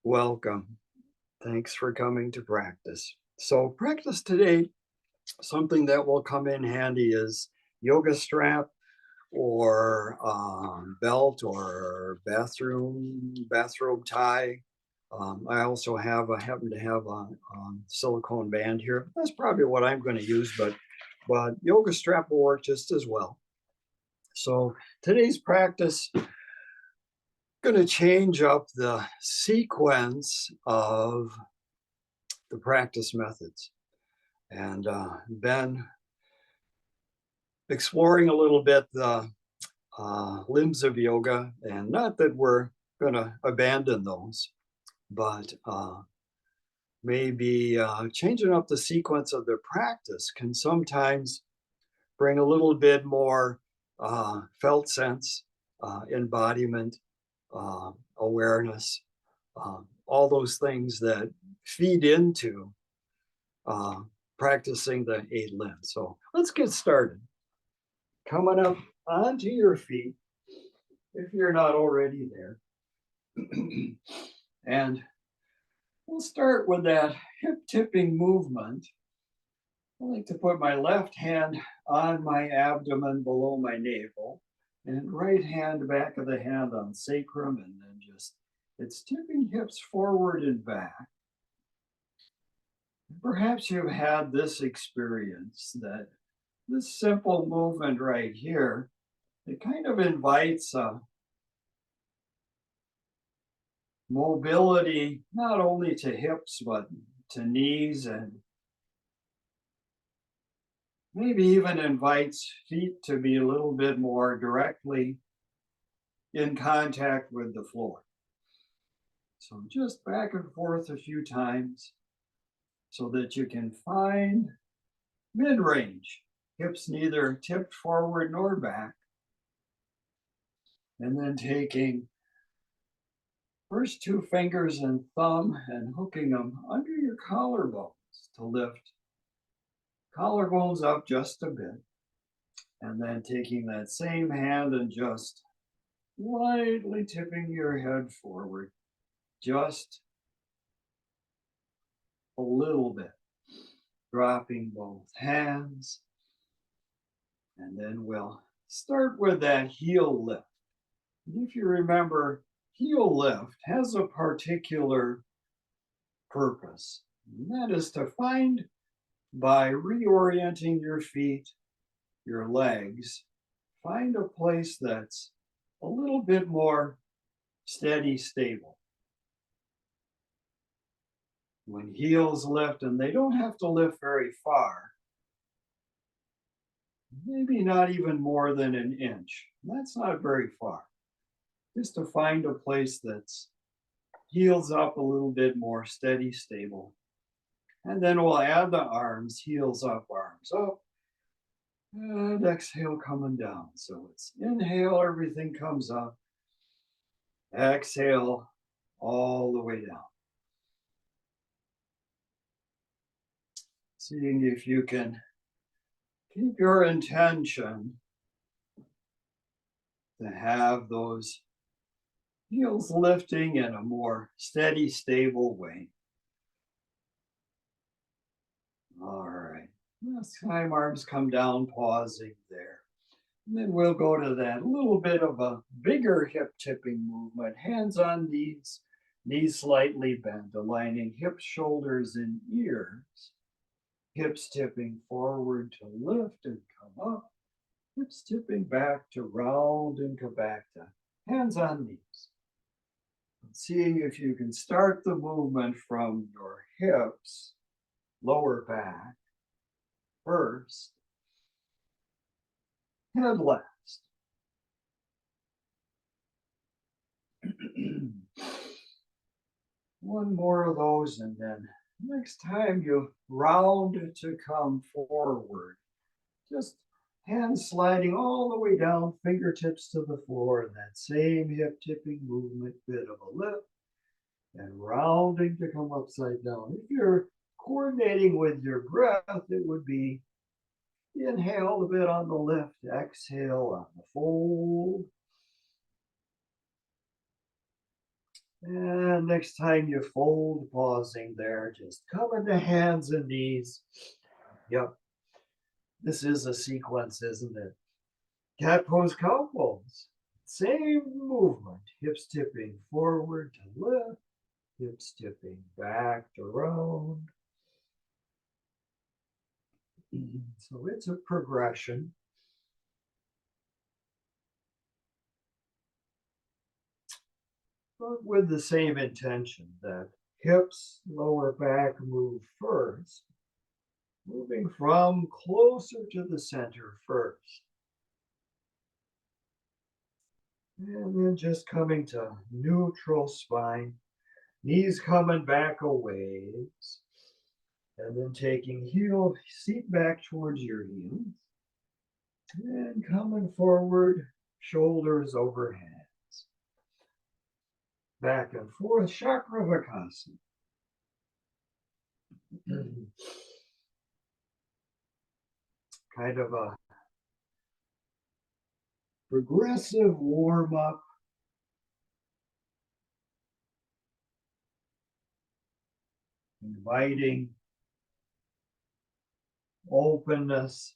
Welcome. Thanks for coming to practice. So, practice today, something that will come in handy is yoga strap or belt or bathrobe tie. I also happen to have a silicone band here. That's probably what I'm going to use, but yoga strap will work just as well. So today's practice going to change up the sequence of the practice methods. And been exploring a little bit the limbs of yoga, and not that we're going to abandon those, but maybe changing up the sequence of the practice can sometimes bring a little bit more felt sense, embodiment, awareness, all those things that feed into uh, practicing the 8 limbs. So let's get started. Coming up onto your feet, if you're not already there. And we'll start with that hip tipping movement. I like to put my left hand on my abdomen below my navel and right hand back of the hand on sacrum, and then just it's tipping hips forward and back. Perhaps you've had this experience that this simple movement right here, it kind of invites mobility, not only to hips, but to knees, and maybe even invites feet to be a little bit more directly in contact with the floor. So just back and forth a few times so that you can find mid-range, hips neither tipped forward nor back. And then taking first two fingers and thumb and hooking them under your collarbones to lift collarbones up just a bit. And then taking that same hand and just lightly tipping your head forward, just a little bit. Dropping both hands. And then we'll start with that heel lift. And if you remember, heel lift has a particular purpose. And that is to find, by reorienting your feet, your legs, find a place that's a little bit more steady, stable. When heels lift, and they don't have to lift very far, maybe not even more than an inch. That's not very far. Just to find a place that's heels up a little bit more steady, stable. And then we'll add the arms, heels up, arms up. And exhale coming down. So it's inhale, everything comes up. Exhale all the way down. Seeing if you can keep your intention to have those heels lifting in a more steady, stable way. All right. This time arms come down, pausing there. And then we'll go to that little bit of a bigger hip tipping movement. Hands on knees, knees slightly bent, aligning hips, shoulders, and ears. Hips tipping forward to lift and come up. Hips tipping back to round and come back to hands on knees. Seeing if you can start the movement from your hips, lower back, first, head last. One more of those, and then next time you round to come forward, just hands sliding all the way down, fingertips to the floor, and that same hip tipping movement, bit of a lift, and rounding to come upside down. If you're coordinating with your breath, it would be inhale a bit on the lift, exhale on the fold. And next time you fold, pausing there, just come into hands and knees. Yep, this is a sequence, isn't it? Cat pose, cow pose. Same movement, hips tipping forward to lift, hips tipping back to round. So it's a progression. But with the same intention that hips, lower back move first, moving from closer to the center first. And then just coming to neutral spine, knees coming back a ways. And then taking seat back towards your heels. And coming forward, shoulders over hands. Back and forth, Chakravakasana. Kind of a progressive warm up. Inviting openness.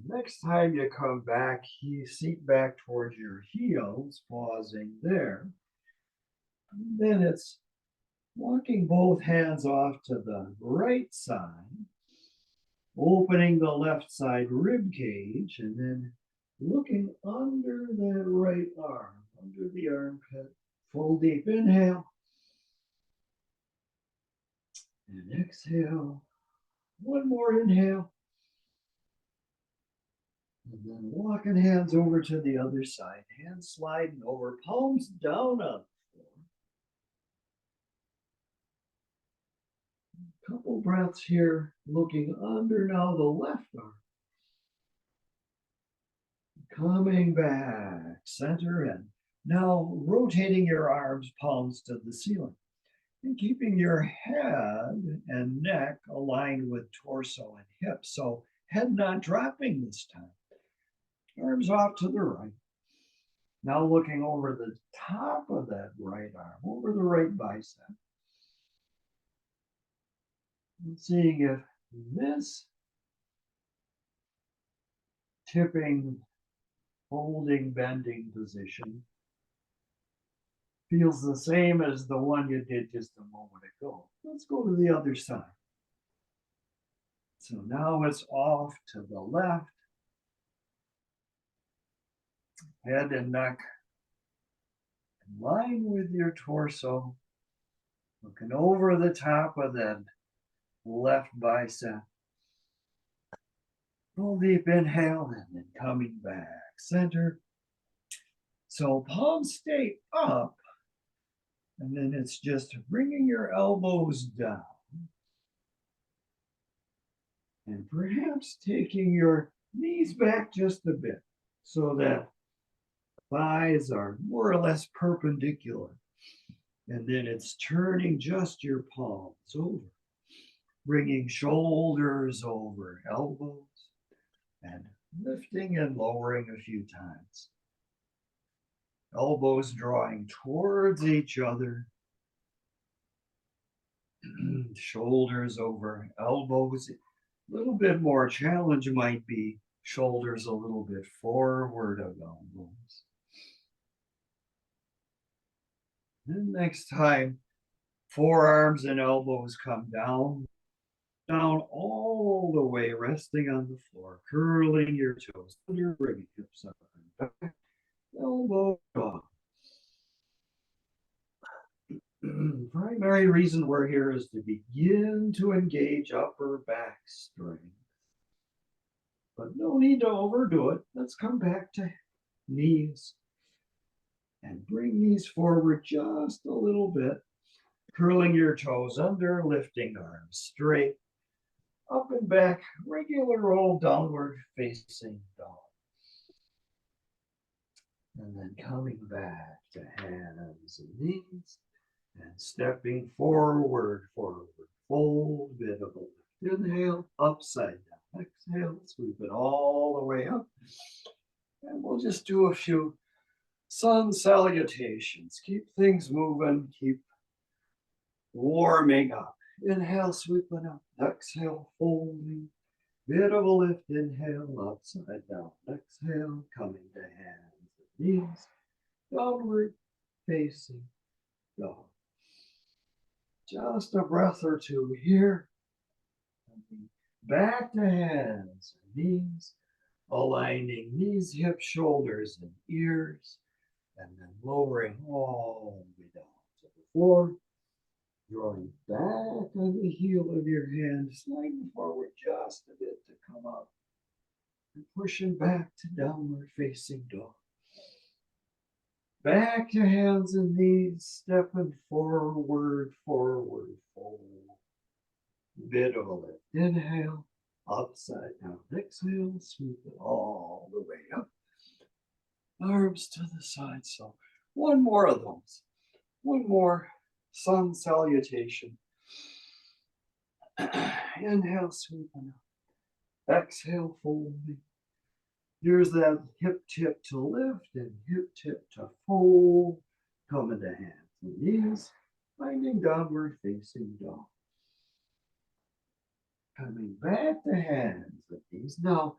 Next time you come back, seat back towards your heels, pausing there. And then it's walking both hands off to the right side, opening the left side rib cage, and then looking under that right arm, under the armpit. Full deep inhale. And exhale. One more inhale. And then walking hands over to the other side. Hands sliding over, palms down on the floor. Couple breaths here, looking under now the left arm. Coming back, center in. Now rotating your arms, palms to the ceiling. And keeping your head and neck aligned with torso and hips. So head not dropping this time. Arms off to the right. Now looking over the top of that right arm, over the right bicep. And seeing if this tipping, holding, bending position feels the same as the one you did just a moment ago. Let's go to the other side. So now it's off to the left. Head and neck in line with your torso. Looking over the top of that left bicep. Full deep inhale and then coming back. Center. So palms stay up. And then it's just bringing your elbows down. And perhaps taking your knees back just a bit so that thighs are more or less perpendicular. And then it's turning just your palms over. Bringing shoulders over elbows and lifting and lowering a few times. Elbows drawing towards each other. Shoulders over elbows. A little bit more challenge might be shoulders a little bit forward of elbows. And next time, forearms and elbows come down all the way, resting on the floor, curling your toes, under, bringing hips up and back, elbow off. Primary reason we're here is to begin to engage upper back strength. But no need to overdo it. Let's come back to knees and bring knees forward just a little bit, curling your toes under, lifting arms straight, up and back, regular old downward facing dog. And then coming back to hands and knees and stepping forward, fold, bit of a lift. Inhale, upside down. Exhale, sweep it all the way up. And we'll just do a few Sun salutations. Keep things moving. Keep warming up. Inhale, sweeping up. Exhale, folding. Bit of a lift. Inhale, upside down. Exhale, coming to hands and knees. Downward facing dog. Just a breath or two here. Back to hands and knees. Aligning knees, hips, shoulders, and ears. And then lowering all the way down to the floor. Drawing back on the heel of your hand, sliding forward just a bit to come up. And pushing back to downward facing dog. Back to hands and knees, stepping forward, forward, fold. Bit of a lift. Inhale, upside down. Exhale, sweep it all the way up. Arms to the side. So one more of those. One more sun salutation. Inhale, sweeping up. Exhale, folding. Here's that hip tip to lift and hip tip to fold. Coming to hands and knees. Finding downward facing dog. Coming back to hands and knees. Now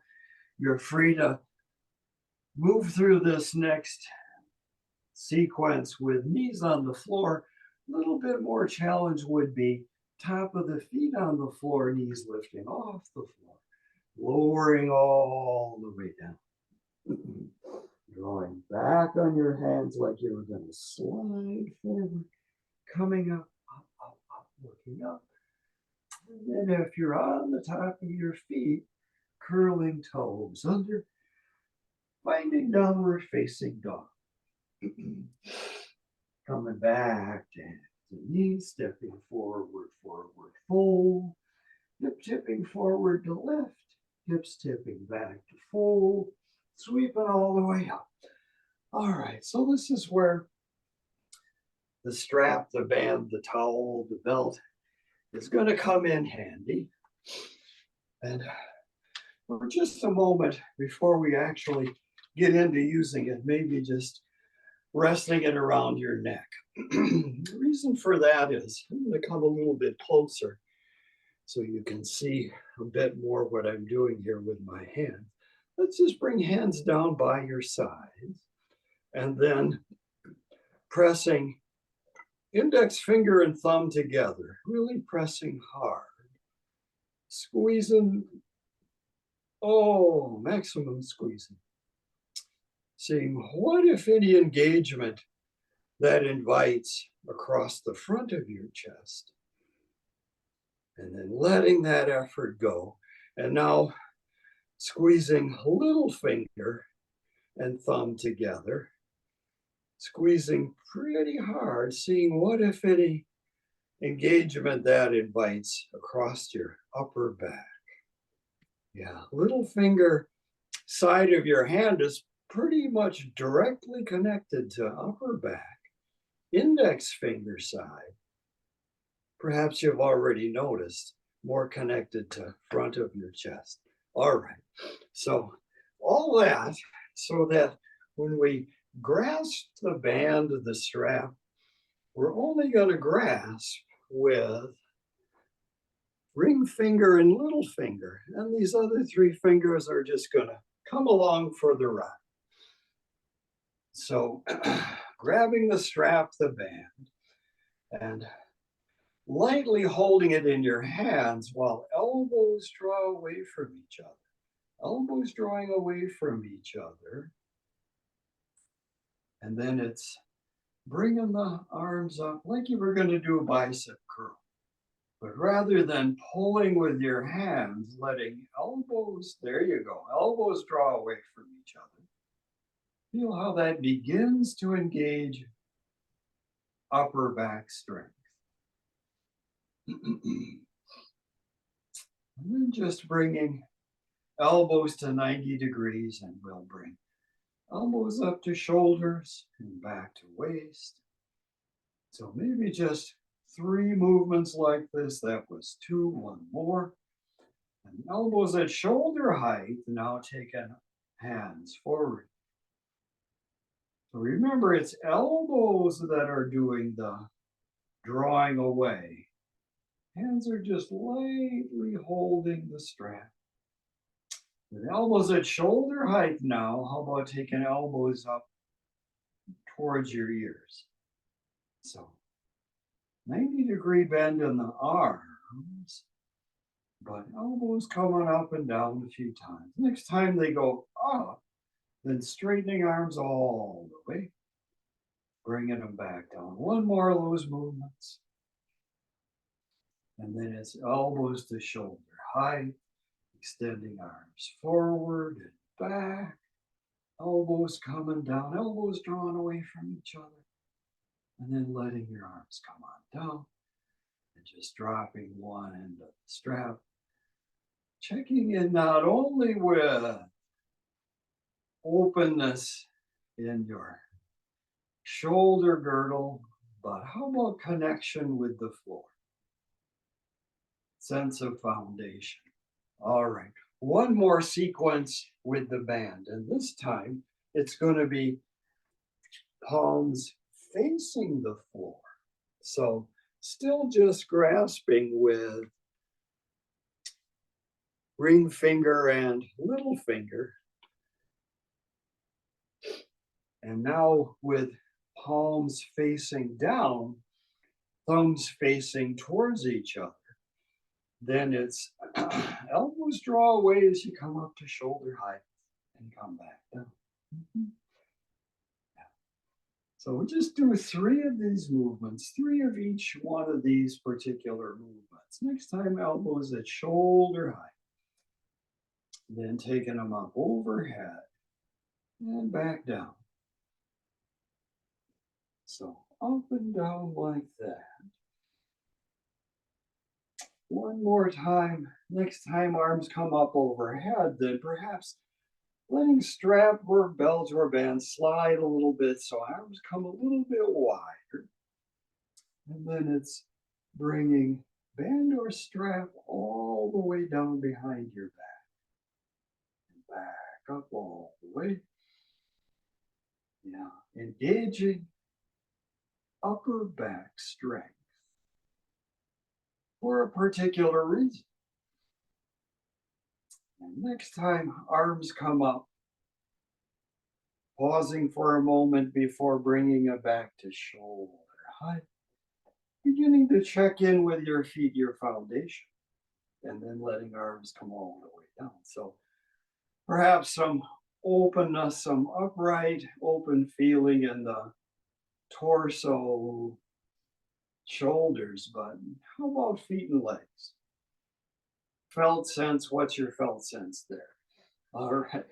you're free to move through this next sequence with knees on the floor. A little bit more challenge would be top of the feet on the floor, knees lifting off the floor, lowering all the way down. Drawing back on your hands like you were going to slide forward, coming up, up, up, up, looking up. And then if you're on the top of your feet, curling toes under, finding downward facing dog. Coming back to hands and knees, stepping forward, forward, fold. Hip tipping forward to lift, hips tipping back to fold, sweeping all the way up. All right, so this is where the strap, the band, the towel, the belt is going to come in handy. And for just a moment before we actually get into using it, maybe just resting it around your neck. The reason for that is I'm going to come a little bit closer so you can see a bit more what I'm doing here with my hand. Let's just bring hands down by your sides and then pressing index finger and thumb together, really pressing hard, squeezing, maximum squeezing. Seeing what, if any, engagement that invites across the front of your chest. And then letting that effort go. And now squeezing little finger and thumb together, squeezing pretty hard, seeing what, if any, engagement that invites across your upper back. Yeah, little finger side of your hand is pretty much directly connected to upper back. Index finger side, perhaps you've already noticed, more connected to front of your chest. All right, so all that so that when we grasp the band of the strap, we're only going to grasp with ring finger and little finger, and these other three fingers are just going to come along for the ride. So grabbing the strap, the band, and lightly holding it in your hands while elbows draw away from each other. Elbows drawing away from each other. And then it's bringing the arms up like you were going to do a bicep curl. But rather than pulling with your hands, letting elbows, there you go, elbows draw away from each other. Feel how that begins to engage upper back strength. And then just bringing elbows to 90 degrees, and we'll bring elbows up to shoulders and back to waist. So maybe just 3 movements like this. That was 2, 1 more. And elbows at shoulder height, now taking hands forward. So remember, it's elbows that are doing the drawing away. Hands are just lightly holding the strap. With elbows at shoulder height now, how about taking elbows up towards your ears? So 90-degree bend in the arms, but elbows coming up and down a few times. Next time they go up, then straightening arms all the way, bringing them back down. One more of those movements. And then it's elbows to shoulder height, extending arms forward and back, elbows coming down, elbows drawn away from each other, and then letting your arms come on down and just dropping one end of the strap. Checking in not only with openness in your shoulder girdle, but how about connection with the floor? Sense of foundation. All right, one more sequence with the band, and this time it's going to be palms facing the floor. So still just grasping with ring finger and little finger. And now with palms facing down, thumbs facing towards each other. Then it's elbows draw away as you come up to shoulder height and come back down. So we just do 3 of these movements, 3 of each one of these particular movements. Next time, elbows at shoulder height. Then taking them up overhead and back down. So up and down like that. One more time. Next time arms come up overhead, then perhaps letting strap or belt or band slide a little bit so arms come a little bit wider. And then it's bringing band or strap all the way down behind your back. And back up all the way. Yeah, engaging upper back strength for a particular reason. And next time arms come up, pausing for a moment before bringing it back to shoulder height, beginning to check in with your feet, your foundation, and then letting arms come all the way down. So perhaps some openness, some upright, open feeling in the torso, shoulders, but how about feet and legs? Felt sense, what's your felt sense there? All right.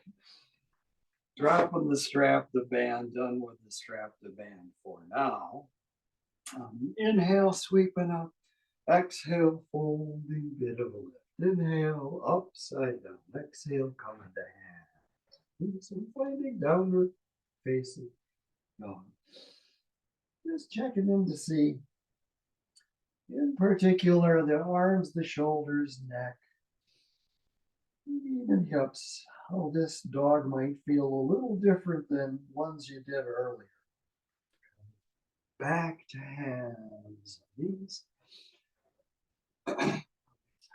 Dropping the strap, the band, done with the strap, the band for now. Inhale, sweeping up. Exhale, folding, bit of a lift. Inhale, upside down. Exhale, coming to hands. Some finding downward facing. No. Just checking in to see, in particular, the arms, the shoulders, neck, even hips, how this dog might feel a little different than ones you did earlier. Back to hands, knees.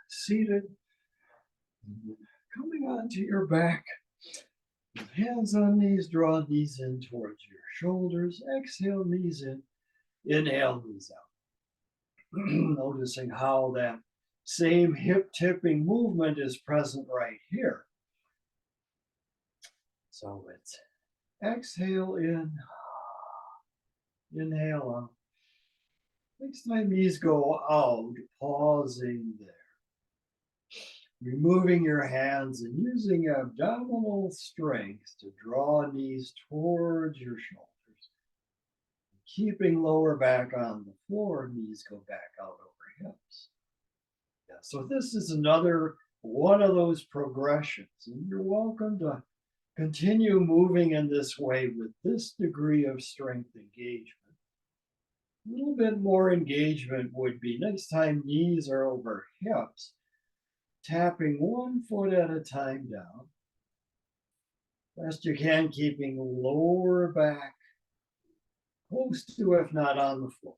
Seated, coming onto your back. Hands on knees, draw knees in towards your shoulders. Exhale, knees in. Inhale, knees out. Noticing how that same hip tipping movement is present right here. So it's exhale in, inhale out. Next time knees go out, pausing there. Removing your hands and using abdominal strength to draw knees towards your shoulders. Keeping lower back on the floor, knees go back out over hips. Yeah, so this is another one of those progressions, and you're welcome to continue moving in this way with this degree of strength engagement. A little bit more engagement would be next time knees are over hips, tapping one foot at a time down. Best you can, keeping lower back close to, if not on the floor.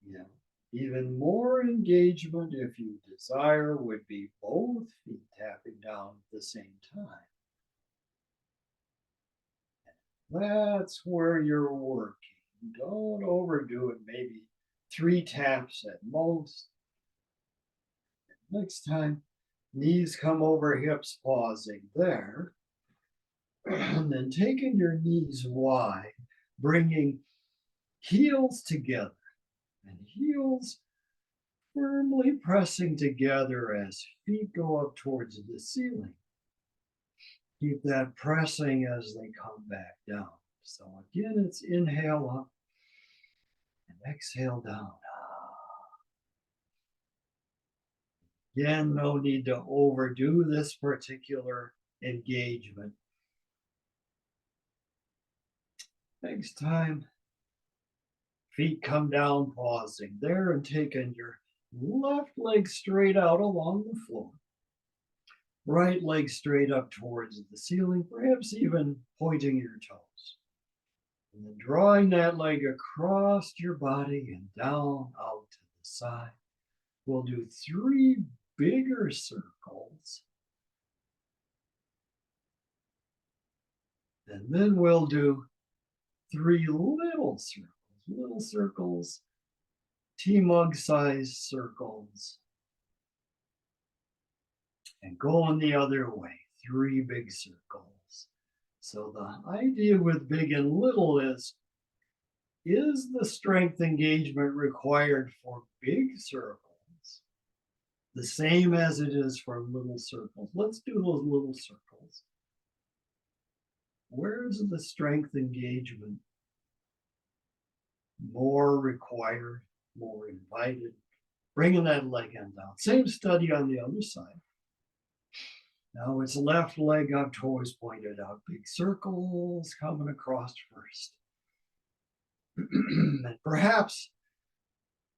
Yeah. Even more engagement, if you desire, would be both feet tapping down at the same time. That's where you're working. Don't overdo it. Maybe 3 taps at most. Next time, knees come over hips, pausing there. And then taking your knees wide, bringing heels together and heels firmly pressing together as feet go up towards the ceiling. Keep that pressing as they come back down. So again, it's inhale up and exhale down. Again, no need to overdo this particular engagement. Next time, feet come down, pausing there and taking your left leg straight out along the floor. Right leg straight up towards the ceiling, perhaps even pointing your toes. And then drawing that leg across your body and down out to the side. We'll do 3 bigger circles. And then we'll do 3 little circles, tea mug sized circles. And going the other way, 3 big circles. So the idea with big and little is the strength engagement required for big circles the same as it is for little circles? Let's do those little circles. Where's the strength engagement more required, more invited? Bringing that leg end down. Same study on the other side. Now it's left leg up, toes pointed out. Big circles coming across first. And perhaps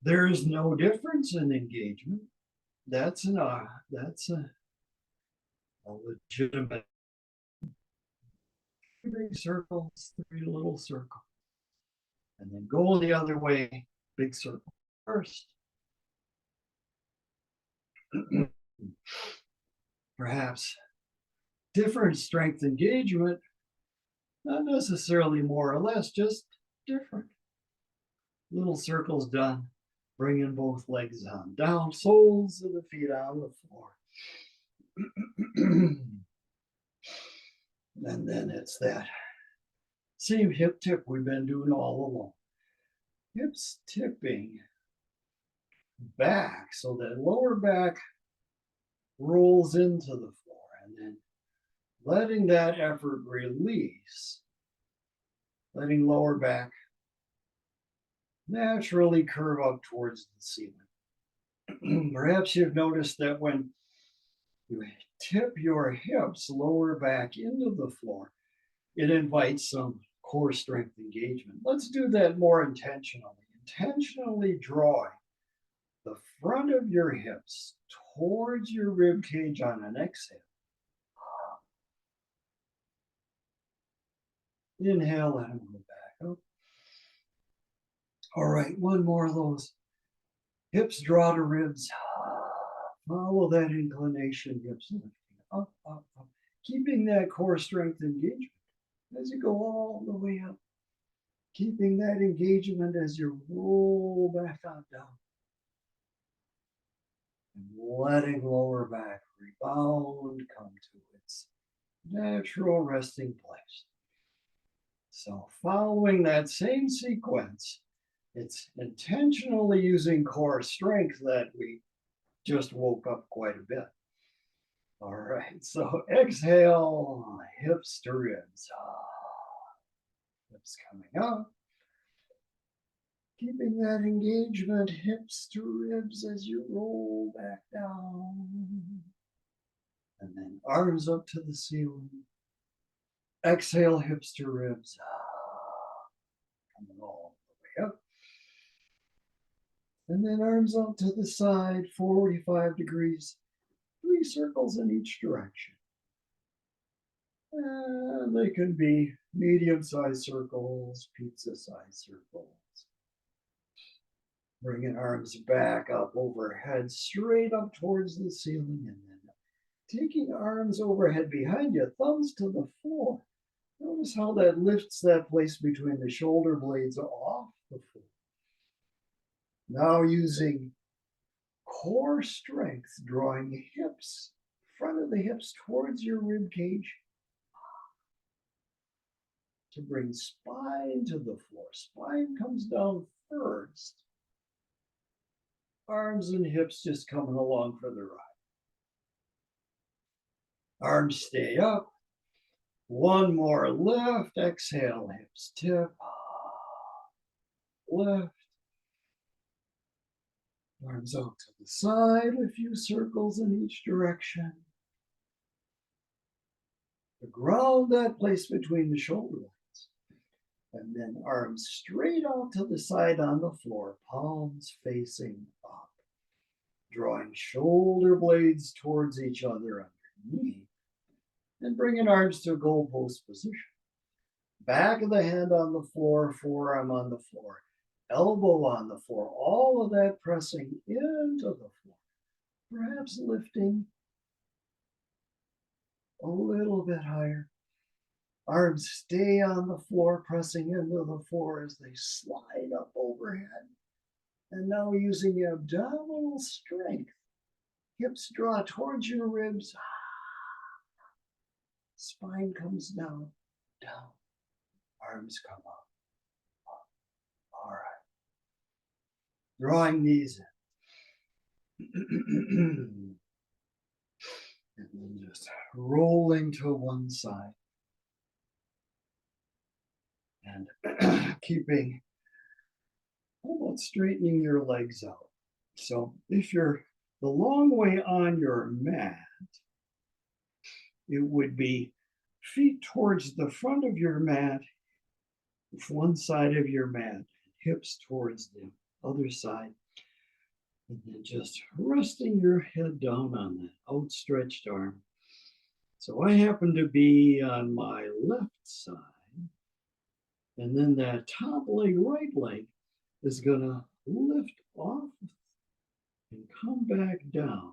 there's no difference in engagement. That's a legitimate. 3 big circles, 3 little circles. And then go the other way, big circle first. Perhaps different strength engagement, not necessarily more or less, just different. Little circles done, bringing both legs on down, soles of the feet on the floor. And then it's that same hip tip we've been doing all along. Hips tipping back so that lower back rolls into the floor, and then letting that effort release, letting lower back naturally curve up towards the ceiling. Perhaps you've noticed that when you tip your hips lower back into the floor, it invites some core strength engagement. Let's do that more intentionally. Intentionally drawing the front of your hips towards your rib cage on an exhale. Inhale, let them go back up. All right, one more of those. Hips draw to ribs. Follow that inclination, hips lifting up, up, up. Keeping that core strength engagement as you go all the way up. Keeping that engagement as you roll back on down. And letting lower back rebound, come to its natural resting place. So following that same sequence, it's intentionally using core strength that we just woke up quite a bit. All right, so exhale, hips to ribs. Hips coming up. Keeping that engagement, hips to ribs as you roll back down. And then arms up to the ceiling. Exhale, hips to ribs. Coming all the way up. And then arms up to the side, 45 degrees. 3 circles in each direction. And they can be medium-sized circles, pizza-sized circles. Bringing arms back up overhead, straight up towards the ceiling, and then taking arms overhead behind you, thumbs to the floor. Notice how that lifts that place between the shoulder blades off the floor. Now using core strength, drawing hips, front of the hips towards your rib cage to bring spine to the floor. Spine comes down first. Arms and hips just coming along for the ride. Arms stay up. One more lift. Exhale, hips tip. Lift. Arms out to the side, a few circles in each direction. To ground that place between the shoulder blades. And then arms straight out to the side on the floor, palms facing up. Drawing shoulder blades towards each other underneath. And bringing arms to goalpost position. Back of the hand on the floor, forearm on the floor, elbow on the floor, all of that pressing into the floor. Perhaps lifting a little bit higher. Arms stay on the floor, pressing into the floor as they slide up overhead. And now using abdominal strength, hips draw towards your ribs. Spine comes down, down. Arms come up, up. All right. Drawing knees in. And then just rolling to one side. And keeping, almost straightening your legs out. So if you're the long way on your mat, it would be feet towards the front of your mat, one side of your mat, hips towards the other side. And then just resting your head down on that outstretched arm. So I happen to be on my left side. And then that top leg, right leg, is going to lift off and come back down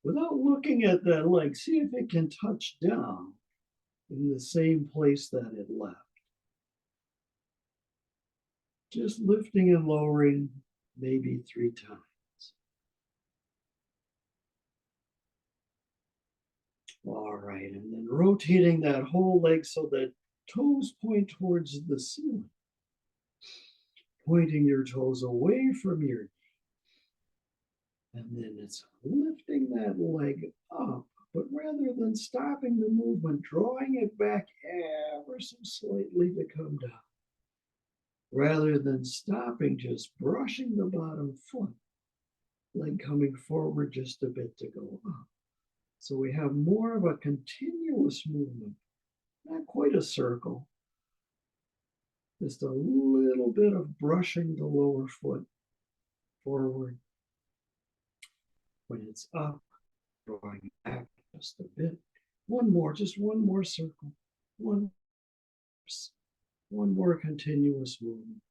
without looking at that leg. See if it can touch down in the same place that it left. Just lifting and lowering maybe 3 times. All right, and then rotating that whole leg so that toes point towards the ceiling. Pointing your toes away from your knee. And then it's lifting that leg up, but rather than stopping the movement, drawing it back ever so slightly to come down. Rather than stopping, just brushing the bottom foot, leg coming forward just a bit to go up. So we have more of a continuous movement, not quite a circle. Just a little bit of brushing the lower foot forward. When it's up, drawing back just a bit. Just one more circle. One more continuous movement.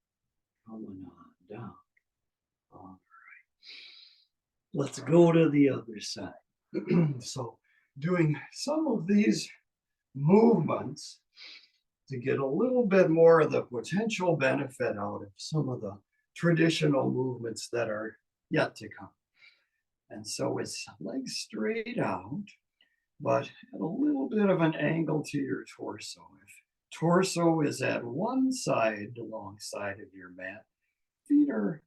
Coming on down. All right. Let's go to the other side. So doing some of these movements to get a little bit more of the potential benefit out of some of the traditional movements that are yet to come. And so it's legs straight out, but at a little bit of an angle to your torso. If torso is at one side alongside of your mat, feet are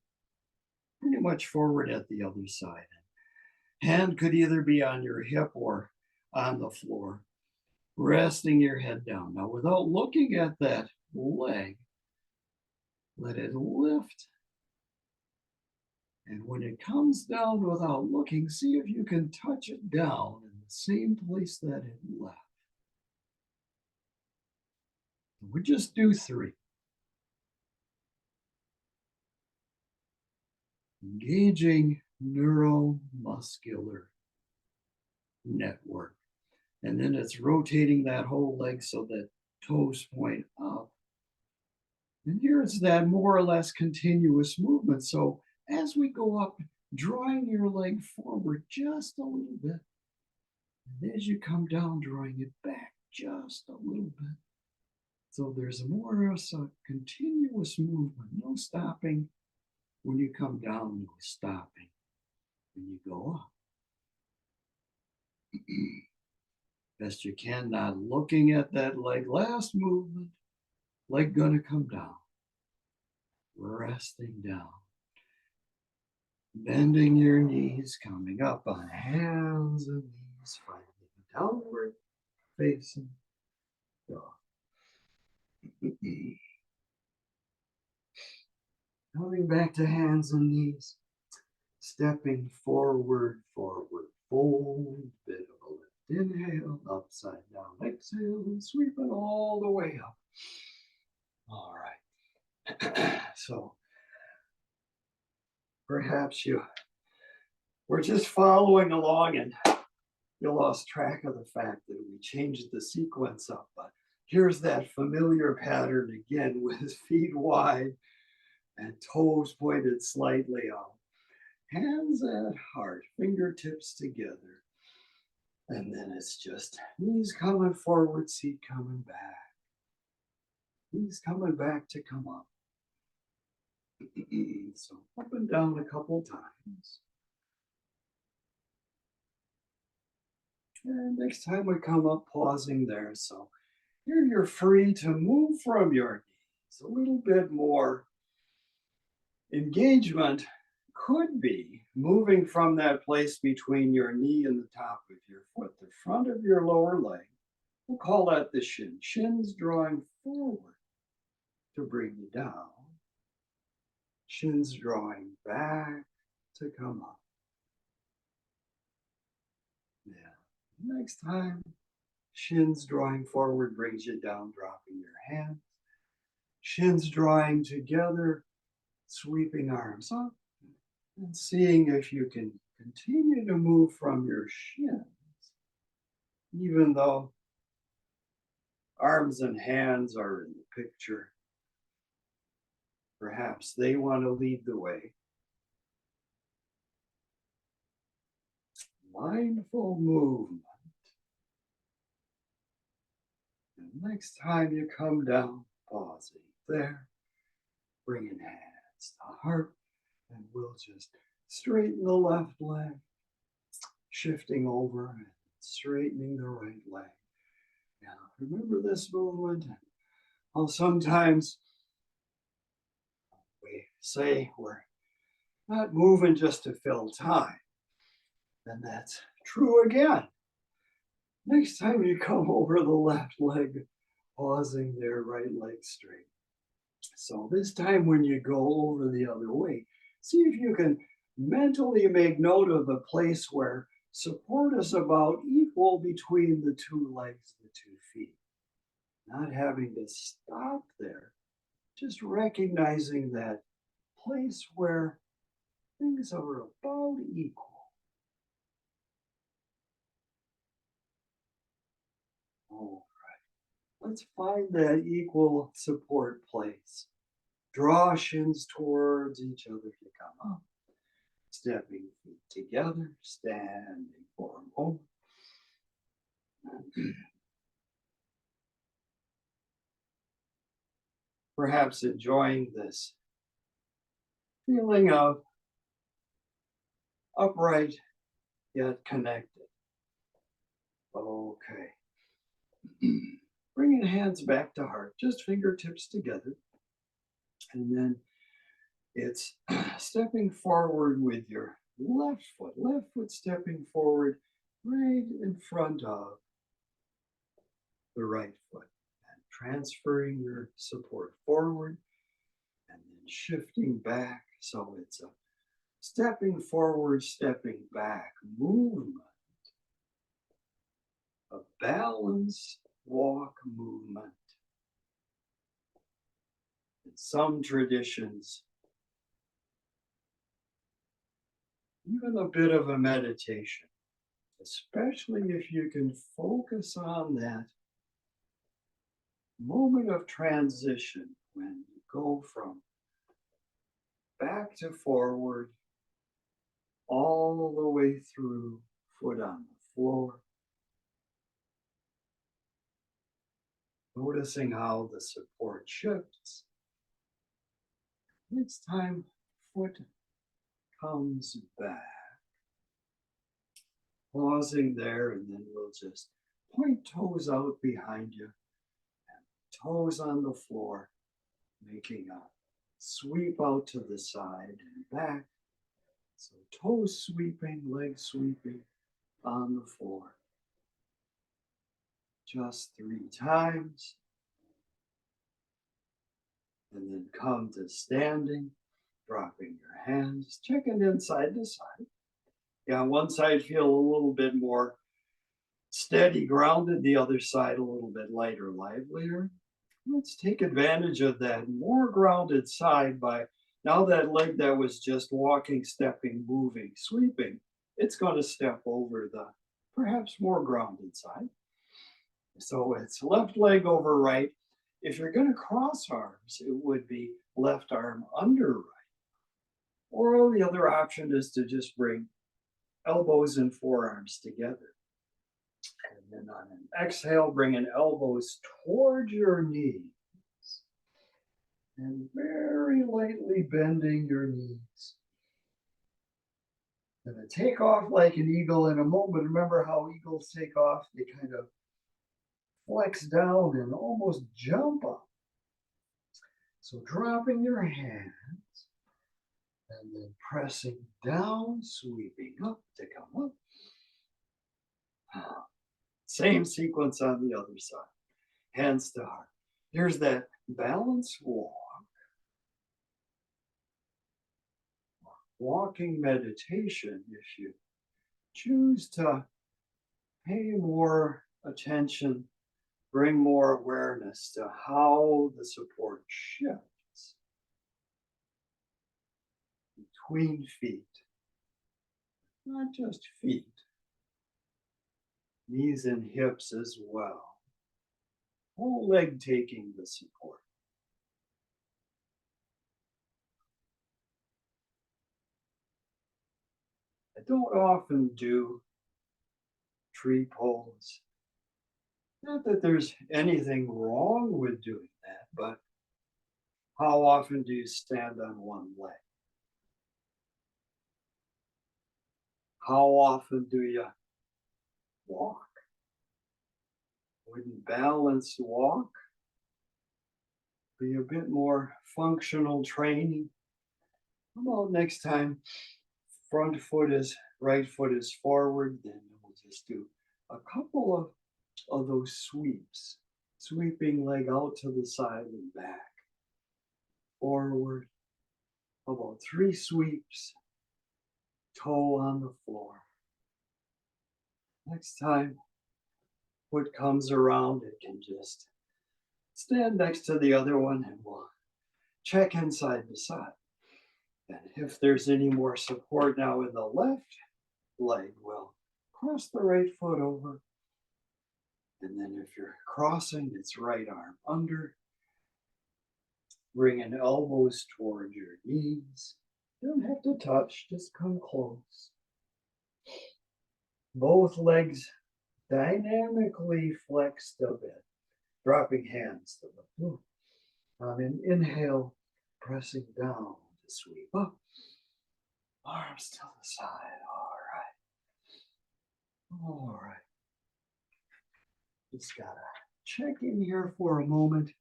pretty much forward at the other side. Hand could either be on your hip or on the floor, resting your head down. Now, without looking at that leg, let it lift. And when it comes down without looking, see if you can touch it down in the same place that it left. We just do 3. Engaging neuromuscular network. And then it's rotating that whole leg so that toes point up. And here it's that more or less continuous movement. So as we go up, drawing your leg forward just a little bit. And as you come down, drawing it back just a little bit. So there's more of a continuous movement, no stopping when you come down, no stopping when you go up. Best you can, not looking at that leg. Last movement, leg gonna come down, resting down. Bending your knees, coming up on hands and knees, finding downward facing dog. Coming back to hands and knees, stepping forward, forward, fold, bit of a lift, inhale, upside down, exhale, and sweeping all the way up. All right. So perhaps you were just following along and you lost track of the fact that we changed the sequence up, but here's that familiar pattern again with feet wide and toes pointed slightly out. Hands at heart, fingertips together. And then it's just knees coming forward, seat coming back. Knees coming back to come up. So up and down a couple times. And next time we come up, pausing there. So here you're free to move from your knees. A little bit more engagement could be moving from that place between your knee and the top of your foot, the front of your lower leg. We'll call that the shin. Shins drawing forward to bring you down. Shins drawing back to come up. Yeah. Next time, shins drawing forward brings you down, dropping your hands. Shins drawing together, sweeping arms up, and seeing if you can continue to move from your shins, even though arms and hands are in the picture. Perhaps they want to lead the way. Mindful movement. And next time you come down, pausing there, bringing hands to heart, and we'll just straighten the left leg, shifting over and straightening the right leg. Now, remember this movement, how sometimes we say we're not moving just to fill time. And that's true again. Next time you come over the left leg, pausing there, right leg straight. So this time when you go over the other way, see if you can mentally make note of the place where support is about equal between the two legs, the 2 feet. Not having to stop there, just recognizing that place where things are about equal. All right, let's find that equal support place. Draw shins towards each other to come up. Stepping feet together, standing for a moment. Perhaps enjoying this feeling of upright yet connected. Okay. Bringing hands back to heart, just fingertips together. And then it's stepping forward with your left foot stepping forward right in front of the right foot. And transferring your support forward and then shifting back. So it's a stepping forward, stepping back movement. A balanced walk movement. In some traditions, even a bit of a meditation. especially if you can focus on that moment of transition when you go from back to forward all the way through, foot on the floor, noticing how the support shifts. Next time, foot comes back. Pausing there, and then we'll just point toes out behind you and toes on the floor, making a sweep out to the side and back. So toes sweeping, legs sweeping on the floor. Just 3 times. And then come to standing, dropping your hands, checking in side to side. Yeah, one side feel a little bit more steady, grounded, the other side a little bit lighter, livelier. Let's take advantage of that more grounded side by now that leg that was just walking, stepping, moving, sweeping, it's going to step over the perhaps more grounded side. So it's left leg over right. If you're going to cross arms, it would be left arm under right. Or the other option is to just bring elbows and forearms together. And then on an exhale, bringing elbows towards your knees. And very lightly bending your knees. Gonna take off like an eagle in a moment. Remember how eagles take off? They kind of flex down and almost jump up. So dropping your hands and then pressing down, sweeping up to come up. Same sequence on the other side. Hands to heart. Here's that balance walk. Walking meditation, if you choose to pay more attention, bring more awareness to how the support shifts between feet, not just feet, knees and hips as well. Whole leg taking the support. I don't often do tree pose. Not that there's anything wrong with doing that, but how often do you stand on one leg? How often do you walk? Wouldn't balanced walk be a bit more functional training? How about next time, right foot is forward, then we'll just do a couple of those sweeps, sweeping leg out to the side and back, forward. How about 3 sweeps, toe on the floor. Next time, foot comes around, it can just stand next to the other one and we'll check in side to side. And if there's any more support now in the left leg, we'll cross the right foot over. And then if you're crossing, it's right arm under. Bringing elbows toward your knees. You don't have to touch, just come close. Both legs dynamically flexed a bit, dropping hands to the floor. On an inhale, pressing down to sweep up. Arms to the side. All right. Just gotta check in here for a moment.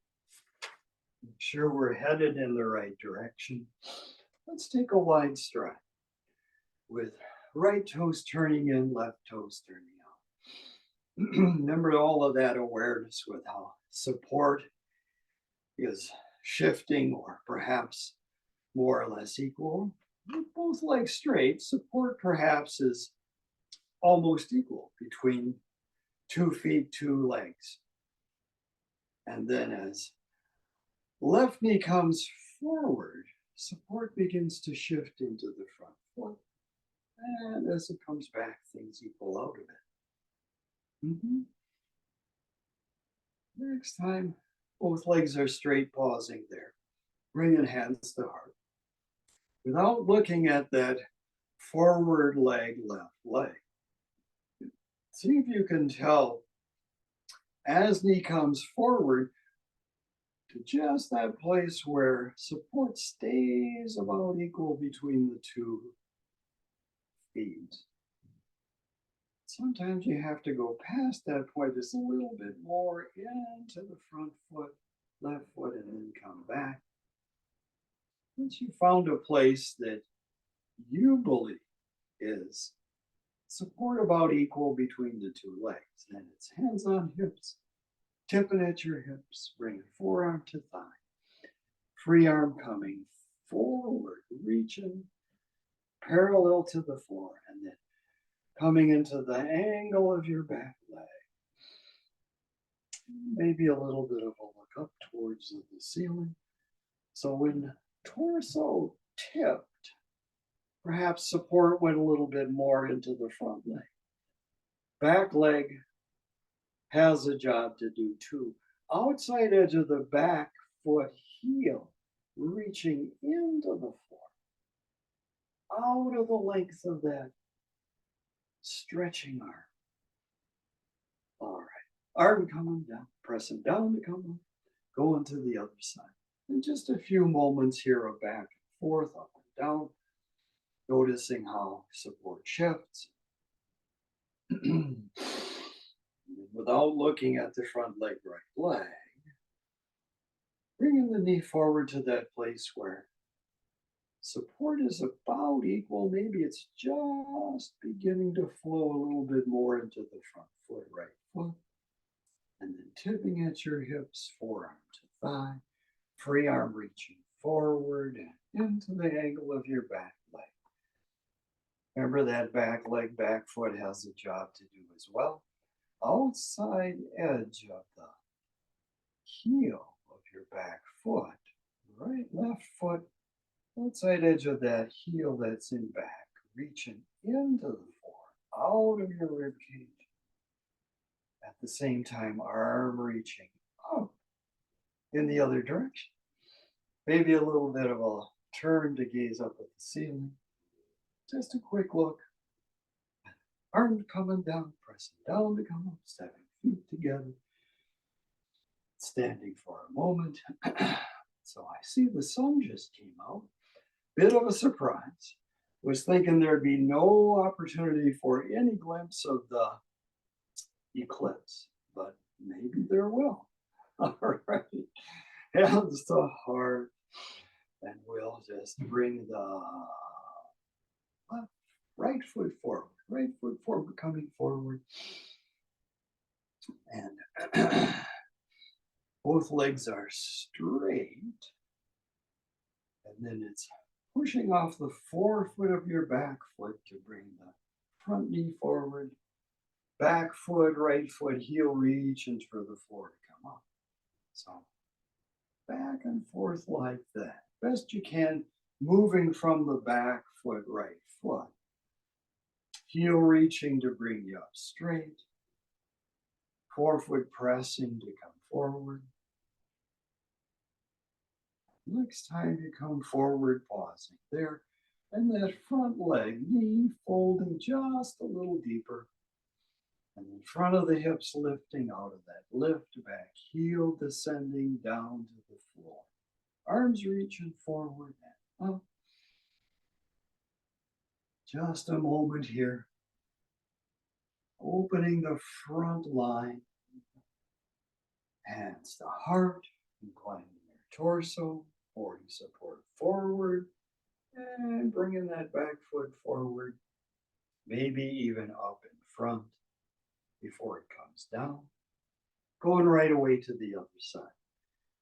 Make sure we're headed in the right direction. Let's take a wide stride with right toes turning in, left toes turning out. Remember all of that awareness with how support is shifting or perhaps more or less equal. With both legs straight, support perhaps is almost equal between 2 feet, 2 legs. And then as left knee comes forward, support begins to shift into the front foot. And as it comes back, things equal out a bit. Next time, both legs are straight, pausing there. Bringing hands to heart. Without looking at that forward leg, left leg. See if you can tell as knee comes forward to just that place where support stays about equal between the two feet. Sometimes you have to go past that point just a little bit more into the front foot, left foot, and then come back. Once you found a place that you believe is support about equal between the two legs, then it's hands on hips, tipping at your hips, bringing forearm to thigh, free arm coming forward, reaching parallel to the floor, and then coming into the angle of your back leg. Maybe a little bit of a look up towards the ceiling. So when torso tipped, perhaps support went a little bit more into the front leg. Back leg has a job to do too. Outside edge of the back foot heel, reaching into the floor, out of the length of that stretching arm. All right, arm coming down, pressing down to come up, going to the other side. And just a few moments here of back and forth, up and down, noticing how support shifts. Without looking at the front leg, right leg, bringing the knee forward to that place where support is about equal. Maybe it's just beginning to flow a little bit more into the front foot, right foot. And then tipping at your hips, forearm to thigh, free arm reaching forward and into the angle of your back leg. Remember that back leg, back foot has a job to do as well. Outside edge of the heel of your back foot, right, left foot, outside edge of that heel that's in back, reaching into the floor, out of your rib cage. At the same time, arm reaching up in the other direction. Maybe a little bit of a turn to gaze up at the ceiling. Just a quick look. Arm coming down, pressing down to come up, stepping feet together. Standing for a moment. So I see the sun just came out. Bit of a surprise. Was thinking there'd be no opportunity for any glimpse of the eclipse, but maybe there will. All right. Hands to heart. And we'll just bring the right foot forward. Right foot forward, coming forward. And both legs are straight. And then it's pushing off the forefoot of your back foot to bring the front knee forward. Back foot, right foot, heel reaching for the floor to come up. So back and forth like that. Best you can, moving from the back foot, right foot. Heel reaching to bring you up straight. Forefoot pressing to come forward. Next time you come forward, pausing there. And that front leg, knee folding just a little deeper. And in front of the hips lifting out of that lift back, heel descending down to the floor. Arms reaching forward and up. Just a moment here. Opening the front line. Hands to heart, inclining your torso, 40 support forward, and bringing that back foot forward, maybe even up in front before it comes down, going right away to the other side.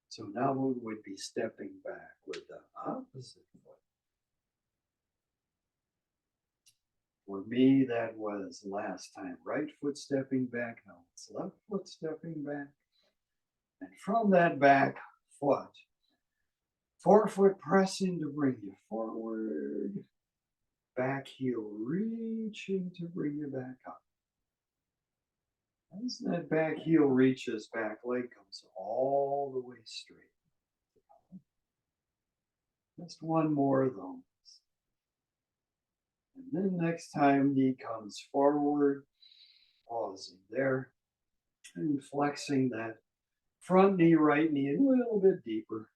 So now we would be stepping back with the opposite foot. For me, that was last time. Right foot stepping back, now it's left foot stepping back. And from that back foot, forefoot pressing to bring you forward. back heel reaching to bring you back up. As that back heel reaches, back leg comes all the way straight. Just one more of those. And then next time, knee comes forward, pausing there, and flexing that front knee, right knee a little bit deeper.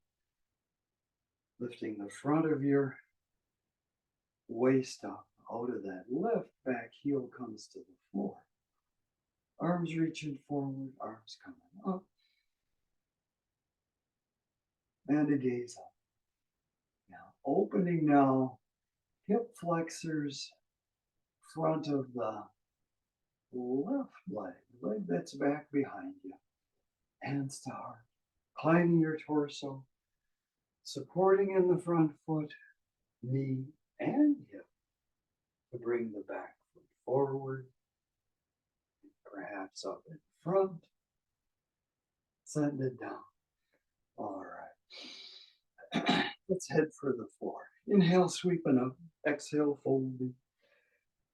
Lifting the front of your waist up out of that left back heel comes to the floor. Arms reaching forward, arms coming up. And a gaze up. Now, opening now, hip flexors, front of the left leg that's back behind you. Hands to heart. Climbing your torso, supporting in the front foot, knee and hip to bring the back foot forward, perhaps up in front. Send it down. All right. Let's head for the floor. Inhale, sweeping up. Exhale, folding.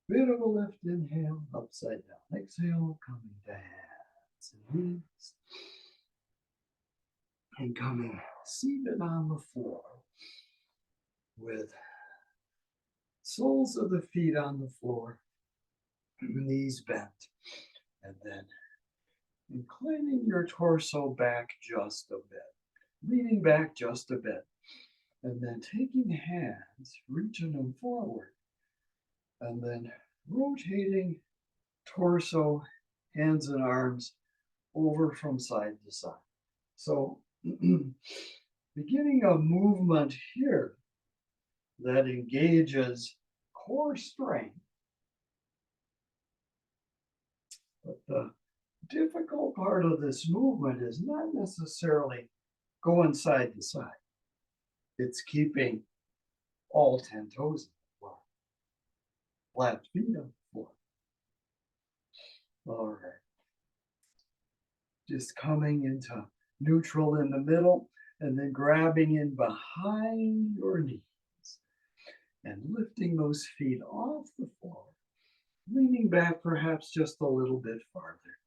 Bit of a lift, inhale, upside down. Exhale, coming to hands and knees. And coming seated on the floor with soles of the feet on the floor, knees bent, and then inclining your torso back just a bit, leaning back just a bit, and then taking hands, reaching them forward, and then rotating torso, hands and arms over from side to side. So beginning a movement here that engages core strength. But the difficult part of this movement is not necessarily going side to side. It's keeping all 10 toes in the floor. Flat feet on the floor. All right. Just coming into neutral in the middle and then grabbing in behind your knees and lifting those feet off the floor, leaning back perhaps just a little bit farther.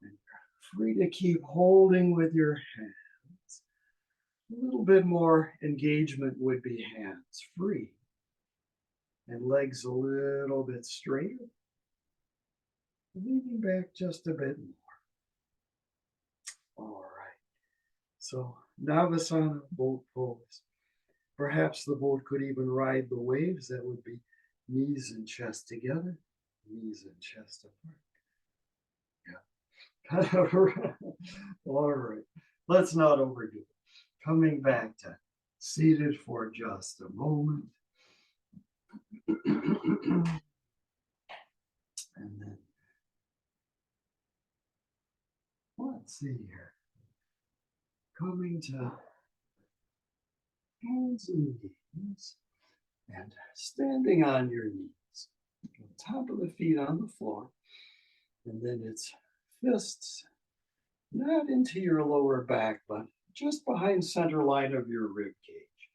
And free to keep holding with your hands. A little bit more engagement would be hands free and legs a little bit straighter. Leaning back just a bit more. All right. So Navasana, boat pose. Perhaps the boat could even ride the waves. That would be knees and chest together, knees and chest apart. Yeah. All right. Let's not overdo it. Coming back to seated for just a moment. And then let's see here. Coming to hands and knees and standing on your knees. Top of the feet on the floor. And then it's fists not into your lower back, but just behind center line of your rib cage.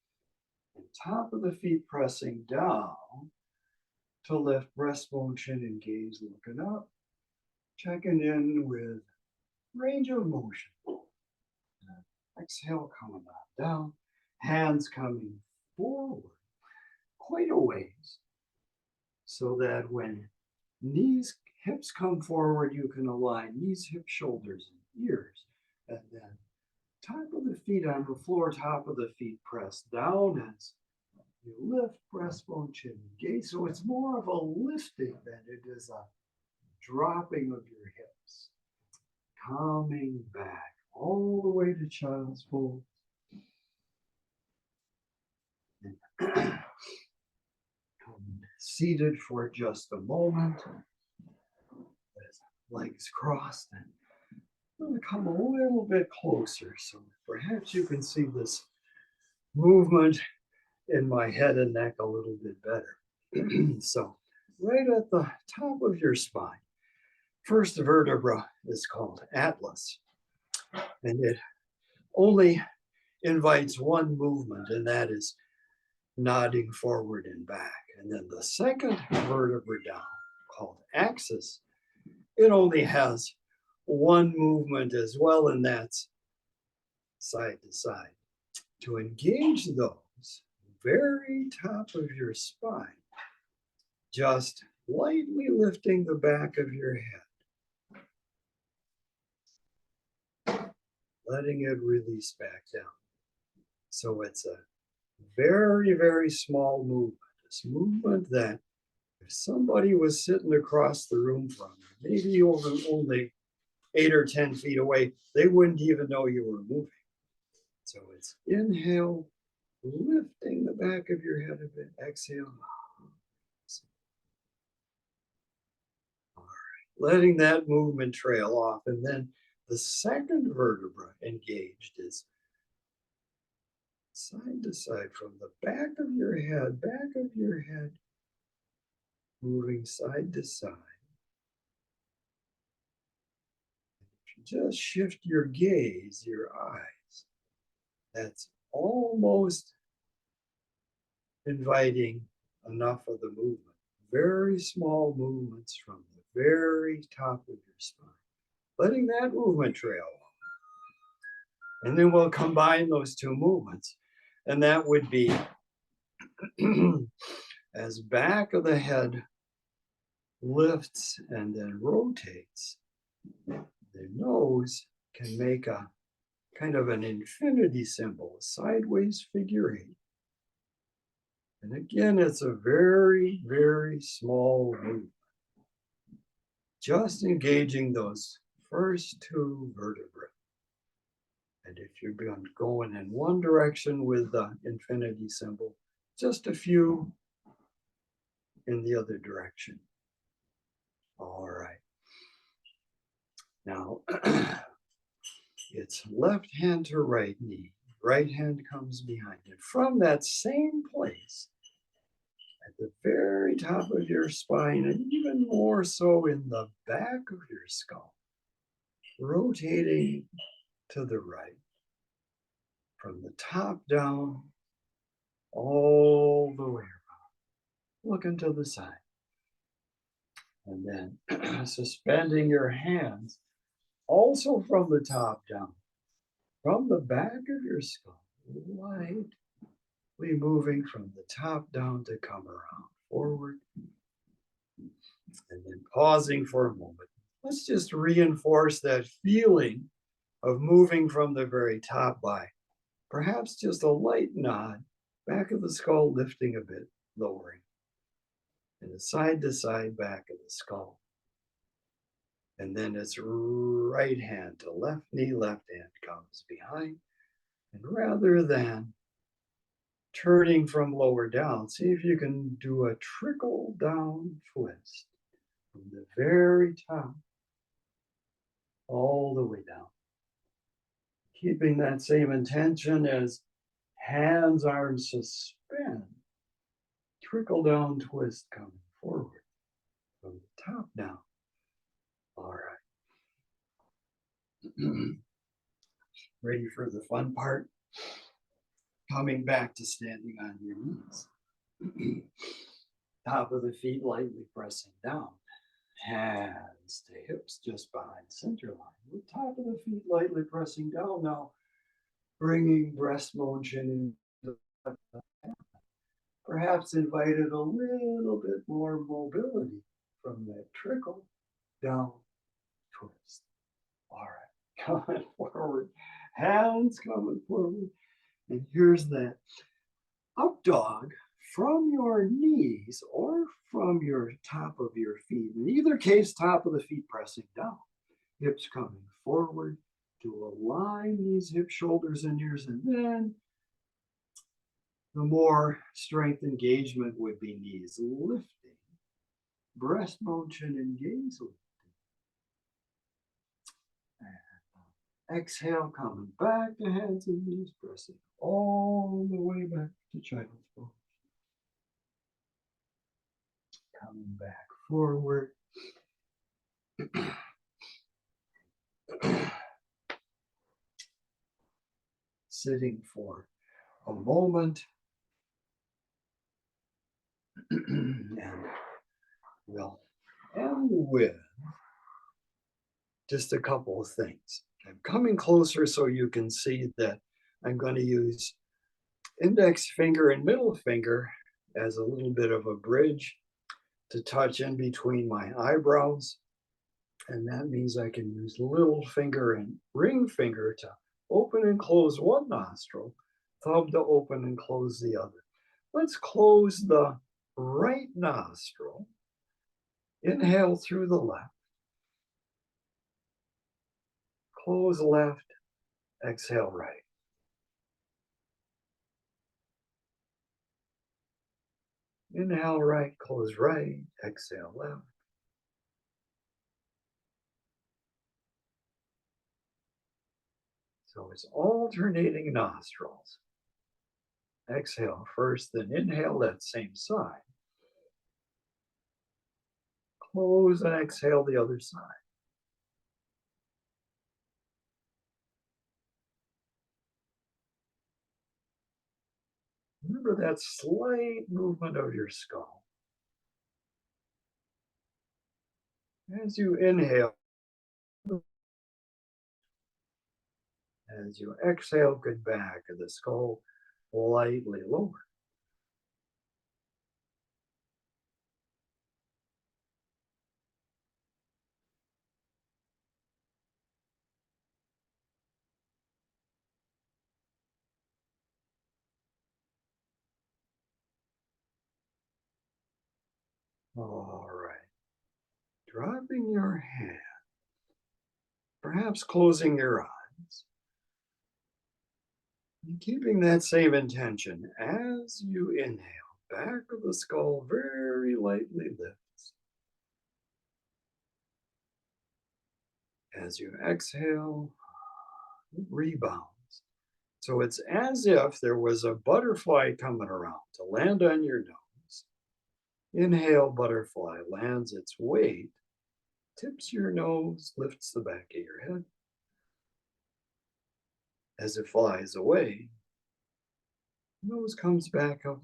And top of the feet pressing down to lift breastbone, chin, and gaze, looking up. Checking in with range of motion. Exhale, coming on down. Hands coming forward quite a ways so that when knees, hips come forward, you can align knees, hips, shoulders, and ears. And then top of the feet on the floor, top of the feet pressed down as you lift breastbone, chin, and gaze. So it's more of a lifting than it is a dropping of your hips. Coming back all the way to child's pose. Seated for just a moment. Legs crossed, and I'm going to come a little bit closer so perhaps you can see this movement in my head and neck a little bit better. So right at the top of your spine, first vertebra is called Atlas, and it only invites one movement, and that is nodding forward and back. And then the second vertebra down, called axis, it only has one movement as well, and that's side to side. To engage those, very top of your spine, just lightly lifting the back of your head, letting it release back down. So it's a very, very small movement. This movement that if somebody was sitting across the room from you, maybe only 8 or 10 feet away, they wouldn't even know you were moving. So it's inhale, lifting the back of your head a bit, exhale. All right, letting that movement trail off. And then the second vertebra engaged is side to side from the back of your head, moving side to side. If you just shift your gaze, your eyes, that's almost inviting enough of the movement. Very small movements from the very top of your spine. Letting that movement trail off. And then we'll combine those two movements. And that would be as back of the head lifts and then rotates, the nose can make a kind of an infinity symbol, a sideways figure 8. And again, it's a very, very small movement. Just engaging those first two vertebrae. And if you're going in one direction with the infinity symbol, just a few in the other direction. All right. Now, it's left hand to right knee. Right hand comes behind it. From that same place, at the very top of your spine, and even more so in the back of your skull, rotating to the right. From the top down, all the way around. Looking to the side. And then suspending your hands, also from the top down, from the back of your skull, lightly moving from the top down to come around forward. And then pausing for a moment. Let's just reinforce that feeling of moving from the very top by perhaps just a light nod, back of the skull lifting a bit, lowering. And a side to side back of the skull. And then it's right hand to left knee, left hand comes behind. And rather than turning from lower down, see if you can do a trickle down twist from the very top all the way down. Keeping that same intention as hands, arms suspend. Trickle down twist coming forward from the top down. All right. Ready for the fun part? Coming back to standing on your knees. Top of the feet lightly pressing down. Hands to hips just behind center line. The top of the feet lightly pressing down now. Bringing breast motion into the perhaps invited a little bit more mobility from that trickle down twist. All right, coming forward, hands coming forward. And here's that up dog from your knees or from your top of your feet. In either case, top of the feet pressing down, hips coming forward to align these hips, shoulders, and ears. And then the more strength engagement would be knees lifting, breast motion and gaze lifting. And exhale, coming back to hands and knees, pressing all the way back to child's pose. Coming back forward. Sitting for a moment. And we'll end with just a couple of things. I'm coming closer so you can see that I'm going to use index finger and middle finger as a little bit of a bridge to touch in between my eyebrows. And that means I can use little finger and ring finger to open and close one nostril, thumb to open and close the other. Let's close the right nostril. Inhale through the left, close left, exhale right. Inhale right, close right, exhale left. So it's alternating nostrils. Exhale first, then inhale that same side. Close and exhale the other side. Remember that slight movement of your skull. As you inhale, as you exhale, good back of the skull lightly lower. All right. Dropping your hand, perhaps closing your eyes, and keeping that same intention as you inhale. Back of the skull very lightly lifts. As you exhale, it rebounds. So it's as if there was a butterfly coming around to land on your nose. Inhale, butterfly lands its weight, tips your nose, lifts the back of your head. As it flies away, nose comes back up,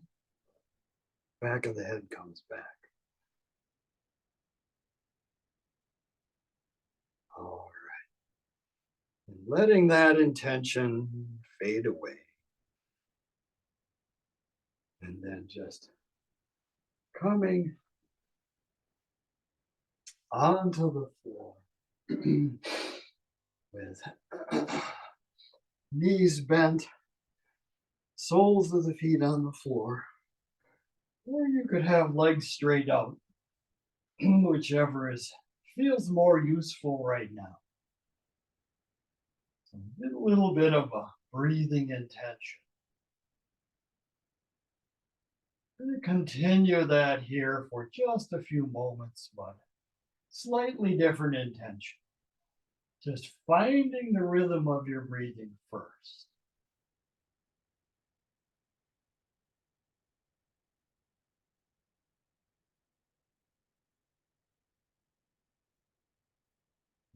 back of the head comes back. All right. And letting that intention fade away. And then just coming onto the floor with knees bent, soles of the feet on the floor. Or you could have legs straight out, whichever feels more useful right now. So a little bit of a breathing intention. Going to continue that here for just a few moments, but slightly different intention. Just finding the rhythm of your breathing first.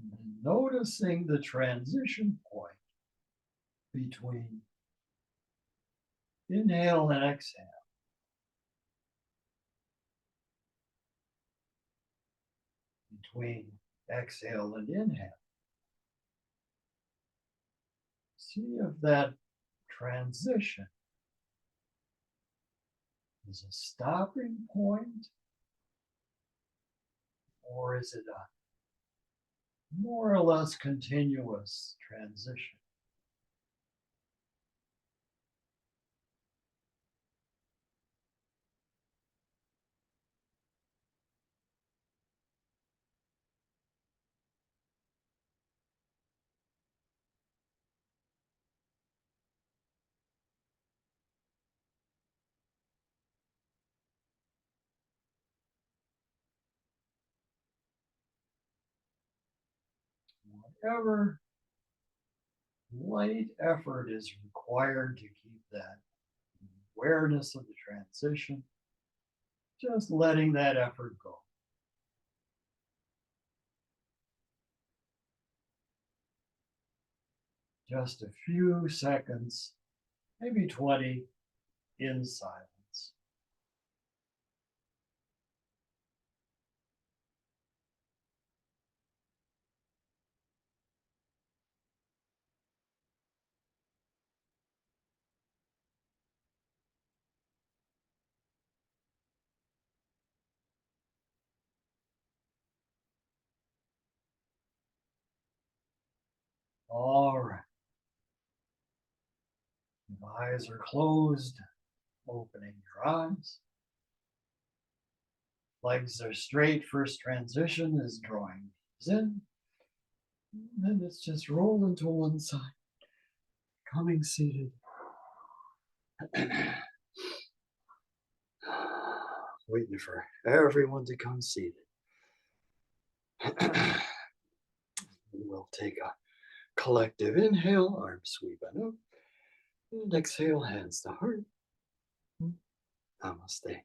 And noticing the transition point between inhale and exhale. Between exhale and inhale. See if that transition is a stopping point, or is it a more or less continuous transition? Whatever light effort is required to keep that awareness of the transition, just letting that effort go. Just a few seconds, maybe 20, in silence. All right. If eyes are closed, opening your eyes. Legs are straight. First transition is drawing these in. And it's just rolling to one side. Coming seated. Waiting for everyone to come seated. We'll take a collective inhale, arms sweeping up. And exhale, hands to heart. Namaste.